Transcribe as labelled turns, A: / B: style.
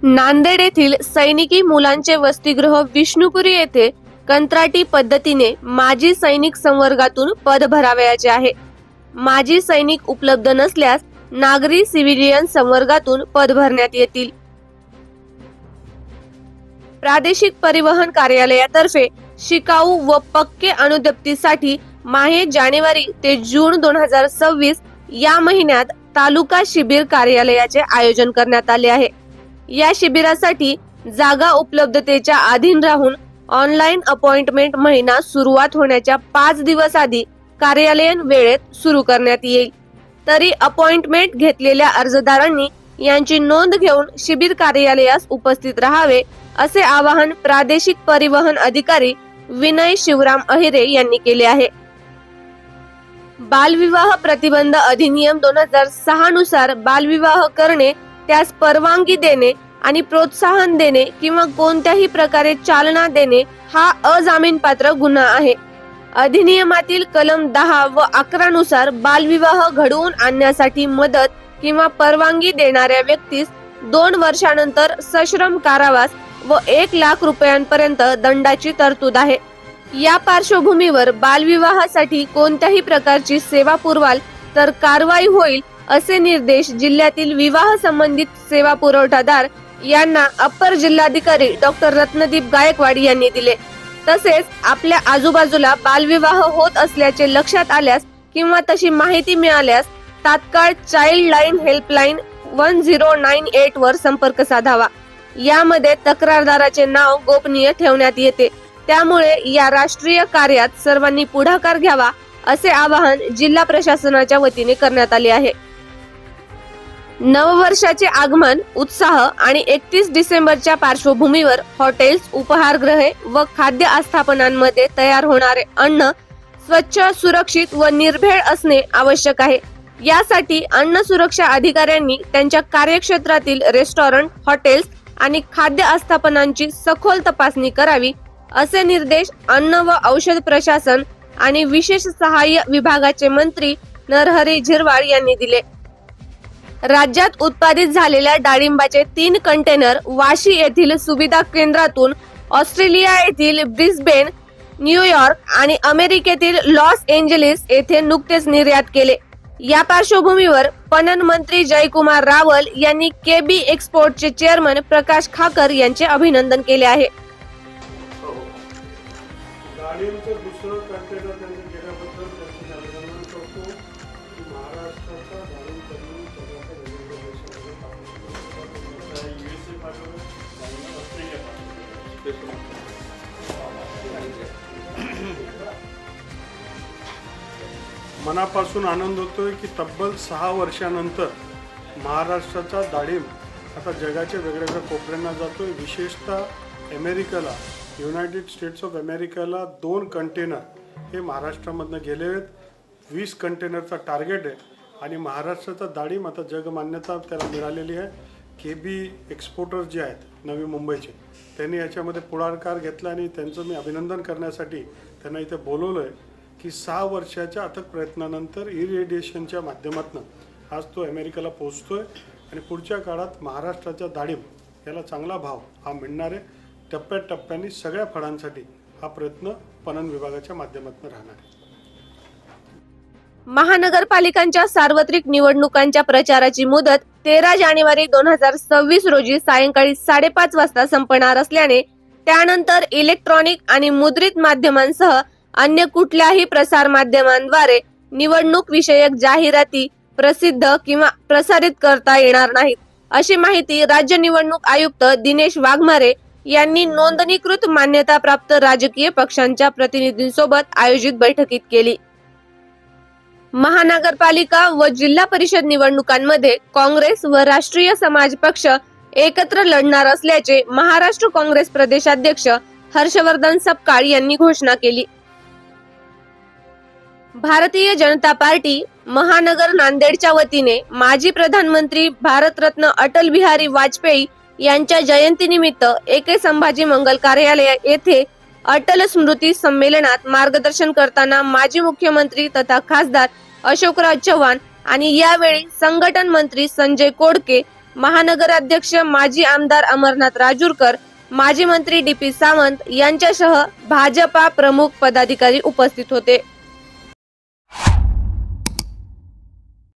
A: नांदेड येथील सैनिकी मुलांचे वसतिगृह विष्णुपुरी येथे कंत्राटी पद्धतीने माजी सैनिक संवर्गातून पद भरावयाचे आहे। माजी सैनिक उपलब्ध नसल्यास नागरी सिव्हिलियन संवर्गातून पद भरण्यात येतील। प्रादेशिक परिवहन कार्यालयातर्फे शिकाऊ व पक्के अनुज्ञप्तीसाठी माहे जानेवारी ते जून 2026 या महिन्यात तालुका शिबिर कार्यालयाचे आयोजन करण्यात आले आहे। या शिबिरासाठी जागा उपलब्धतेच्या अधीन राहून ऑनलाईन अपॉइंटमेंट महिना सुरुवात होण्याच्या 5 दिवस आधी कार्यालयीन वेळेत सुरू करण्यात येईल। तरी अपॉइंटमेंट घेतलेल्या अर्जदारांनी यांची नोंद घेऊन शिबिर कार्यालयास उपस्थित राहावे असे आवाहन प्रादेशिक परिवहन अधिकारी विनय शिवराम अहिरे यांनी केले आहे। बालविवाह प्रतिबंध अधिनियम 2006 नुसार बालविवाह करणे, त्यास परवानगी देणे आणि प्रोत्साहन देणे किंवा कोणत्याही प्रकारे चालना देणे हा अजामीनपात्र गुन्हा आहे। अधिनियमातील कलम 10 व 11 नुसार बालविवाह घडवून आणण्यासाठी मदत किंवा परवानगी देणाऱ्या व्यक्तीस 2 वर्षानंतर सश्रम कारावास व 1 लाख रुपयांपर्यंत दंडाची तरतूद आहे। या पार्श्वभूमीवर बालविवाहासाठी कोणत्याही प्रकारची सेवा पुरवाल तर कारवाई होईल असे निर्देश जिल्ह्यातील विवाह संबंधित सेवा पुरवठादार यांना अप्पर जिल्हाधिकारी डॉक्टर रत्नदीप गायकवाड यांनी दिले। तसेच आपल्या आजूबाजूला बालविवाह होत असल्याचे लक्षात आल्यास किंवा तशी माहिती मिळाल्यास तात्काळ चाइल्ड लाईन हेल्पलाईन 1098 वर संपर्क साधावा। यामध्ये तक्रारदाराचे नाव गोपनीय ठेवण्यात येते, त्यामुळे या राष्ट्रीय कार्यात सर्वांनी पुढाकार घ्यावा असे आवाहन जिल्हा प्रशासनाच्या वतीने करण्यात आले आहे। नववर्षाचे आगमन, उत्साह आणि 31 डिसेंबरच्या पार्श्वभूमीवर हॉटेल्स, उपहारगृहे व खाद्य आस्थापनांमध्ये तयार होणारे अन्न स्वच्छ, सुरक्षित व निर्भेळ असणे आवश्यक आहे। यासाठी अन्न सुरक्षा अधिकाऱ्यांनी त्यांच्या कार्यक्षेत्रातील रेस्टॉरंट, हॉटेल्स आणि खाद्य आस्थापनांची सखोल तपासणी करावी असे निर्देश अन्न व औषध प्रशासन आणि विशेष सहाय्य विभागाचे मंत्री नरहरी झिरवाळ यांनी दिले। राज्यात उत्पादित झालेल्या डाळिंबाचे 3 कंटेनर वाशी येथील सुविधा केंद्रातून ऑस्ट्रेलिया येथील ब्रिस्बेन, न्यूयॉर्क आणि अमेरिकेतील लॉस एंजेलिस येथे नुकतेच निर्यात केले। या पार्श्वभूमीवर पणन मंत्री जयकुमार रावल यांनी केबी एक्सपोर्टचे चेअरमन प्रकाश खाकर यांचे अभिनंदन केले आहे।
B: मनापासून आनंद होतोय की तब्बल 6 वर्षानंतर महाराष्ट्राचा डाळिंब आता जगाच्या वेगवेगळ्या कोपऱ्यांना जातोय। विशेषतः अमेरिकेला, युनायटेड स्टेट्स ऑफ अमेरिकेला 2 कंटेनर हे महाराष्ट्रामधनं गेले आहेत। 20 कंटेनरचा टार्गेट आहे आणि महाराष्ट्राचा डाळिंब आता जगमान्यता त्याला मिळालेली आहे। केबी एक्सपोर्टर जे आहेत नवी मुंबईचे, त्यांनी याच्यामध्ये पुढाकार घेतला आणि त्यांचं मी अभिनंदन करण्यासाठी त्यांना इथे बोलवलं आहे की 6 वर्षाच्या अथक प्रयत्नानंतर इरेडिएशनच्या माध्यमातून आज तो अमेरिकेला पोहोचतोय आणि पुढच्या काळात महाराष्ट्राच्या डाळिंब याला चांगला भाव हा मिळणार आहे। टप्प्याटप्प्याने सगळ्या फळांसाठी हा प्रयत्न पणन विभागाच्या माध्यमातून राहणार आहे।
A: महानगरपालिकांच्या सार्वत्रिक निवडणुकांच्या प्रचाराची मुदत 13 जानेवारी 2026 रोजी सायंकाळी 5:30 वाजता संपणार असल्याने त्यानंतर इलेक्ट्रॉनिक आणि मुद्रित माध्यमांसह अन्य कुठल्याही प्रसार माध्यमांद्वारे निवडणूक विषयक जाहिराती प्रसिद्ध किंवा प्रसारित करता येणार नाहीत, अशी माहिती राज्य निवडणूक आयुक्त दिनेश वाघमारे यांनी नोंदणीकृत मान्यताप्राप्त राजकीय पक्षांच्या प्रतिनिधींसोबत आयोजित बैठकीत केली। महानगरपालिका व जिल्हा परिषद निवडणुकांमध्ये काँग्रेस व राष्ट्रीय समाज पक्ष एकत्र लढणार असल्याचे महाराष्ट्र काँग्रेस प्रदेशाध्यक्ष हर्षवर्धन सपकाळ यांनी घोषणा केली। भारतीय जनता पार्टी महानगर नांदेडच्या वतीने माजी प्रधानमंत्री भारतरत्न अटल बिहारी वाजपेयी यांच्या जयंतीनिमित्त AK संभाजी मंगल कार्यालय येथे अटल स्मृती संमेलनात मार्गदर्शन करताना माजी मुख्यमंत्री तथा खासदार अशोकराव चव्हाण आणि यावेळी संघटन मंत्री संजय कोडके, महानगराध्यक्ष माजी आमदार अमरनाथ राजूरकर, माजी मंत्री DP सावंत यांच्यासह भाजपा प्रमुख पदाधिकारी उपस्थित होते.